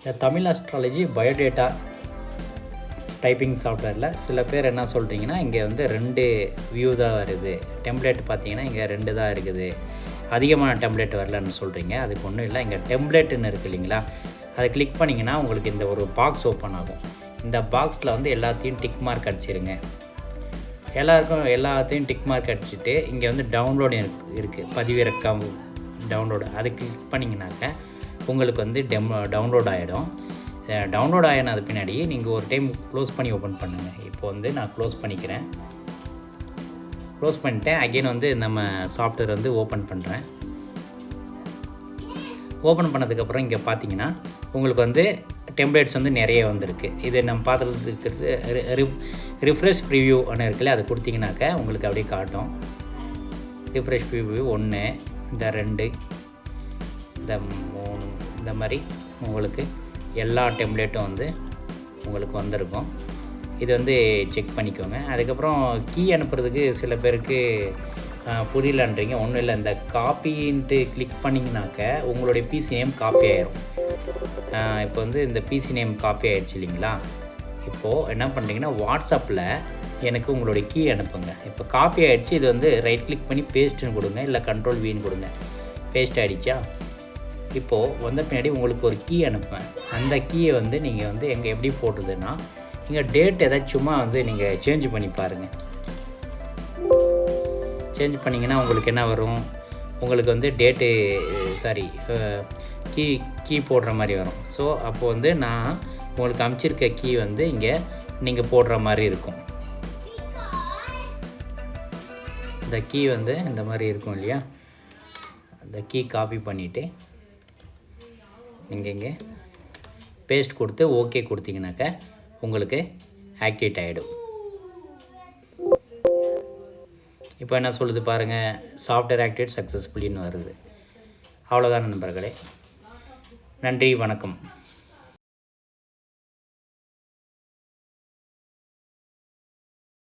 இந்த Tamil astrology biodata typing சாஃப்ட்வேரில் சில பேர் என்ன சொல்கிறீங்கன்னா, இங்கே வந்து 2 வியூ தான் வருது, டெம்ப்ளேட் பார்த்தீங்கன்னா இங்கே 2 தான் இருக்குது, அதிகமான டெம்ப்ளேட் வரலன்னு சொல்கிறீங்க. அதுக்கு ஒன்றும் இல்லை, இங்கே டெம்ப்ளேட்டுன்னு இருக்குது இல்லைங்களா, அதை கிளிக் பண்ணிங்கன்னா உங்களுக்கு இந்த ஒரு பாக்ஸ் ஓப்பன் ஆகும். இந்த பாக்ஸில் வந்து எல்லாத்தையும் டிக் மார்க் அடிச்சிருங்க. எல்லாத்தையும் டிக் மார்க் அடிச்சுட்டு இங்கே வந்து டவுன்லோடு இருக்குது, பதிவிறக்கம் டவுன்லோடு. அதை கிளிக் பண்ணிங்கனாக்க உங்களுக்கு வந்து டவுன்லோட் ஆகிடும். டவுன்லோட் ஆகினது பின்னாடி நீங்கள் ஒரு டைம் க்ளோஸ் பண்ணி ஓப்பன் பண்ணுங்கள். இப்போ வந்து நான் க்ளோஸ் பண்ணிக்கிறேன். க்ளோஸ் பண்ணிட்டேன். அகெயின் வந்து நம்ம சாஃப்ட்வேர் வந்து ஓப்பன் பண்ணுறேன். ஓப்பன் பண்ணதுக்கப்புறம் இங்கே பார்த்தீங்கன்னா உங்களுக்கு வந்து டெம்ப்ளேட்ஸ் வந்து நிறைய வந்திருக்கு. இது நம்ம பார்த்துட்டு இருக்கிறது ரிஃப்ரெஷ் ப்ரிவ்யூன்னு இருக்குல்ல, அது கொடுத்தீங்கன்னாக்க உங்களுக்கு அப்படியே காட்டும். ரிஃப்ரெஷ் ப்ரிவ்யூ 1, இந்த 2, இந்த 3, இந்த மாதிரி உங்களுக்கு எல்லா டெம்ப்ளேட்டும் வந்து உங்களுக்கு வந்திருக்கும். இது வந்து செக் பண்ணிக்கோங்க. அதுக்கப்புறம் கீ அனுப்புறதுக்கு சில பேருக்கு புரியலன்றீங்க. ஒன்றும் இல்லை, இந்த காப்பின்ட்டு கிளிக் பண்ணிங்கனாக்க உங்களுடைய பிசி நேம் காப்பி ஆயிரும். இப்போ வந்து இந்த பிசி நேம் காப்பி ஆகிடுச்சு இல்லைங்களா. இப்போது என்ன பண்ணுறீங்கன்னா, வாட்ஸ்அப்பில் எனக்கு உங்களுடைய கீ அனுப்புங்க. இப்போ காப்பி ஆகிடுச்சு. இது வந்து ரைட் கிளிக் பண்ணி பேஸ்ட்டுன்னு கொடுங்க, இல்லை கண்ட்ரோல் வீன்னு கொடுங்க. பேஸ்ட் ஆகிடுச்சா. இப்போது வந்த பின்னாடி உங்களுக்கு ஒரு கீ அனுப்புவேன். அந்த கீயை வந்து நீங்கள் வந்து எங்கே எப்படி போட்டுதுன்னா, நீங்கள் டேட் ஏதாச்சும் வந்து நீங்கள் சேஞ்ச் பண்ணி பாருங்கள். சேஞ்ச் பண்ணிங்கன்னா உங்களுக்கு என்ன வரும், உங்களுக்கு வந்து டேட்டு கீ போடுற மாதிரி வரும். ஸோ அப்போது வந்து நான் உங்களுக்கு அனுப்பிச்சிருக்க கீ வந்து இங்கே நீங்கள் போடுற மாதிரி இருக்கும். இந்த கீ வந்து இந்த மாதிரி இருக்கும் இல்லையா, அந்த கீ காப்பி பண்ணிவிட்டு நீங்கள் இங்கே பேஸ்ட் கொடுத்து ஓகே கொடுத்தீங்கன்னாக்க உங்களுக்கு ஆக்டிவேட் ஆகிடும். இப்போ என்ன சொல்லுது பாருங்கள், சாஃப்ட்வேர் ஆக்டிவேட் சக்ஸஸ்ஃபுல்லின்னு வருது. அவ்வளோதான் நண்பர்களே. நன்றி, வணக்கம்.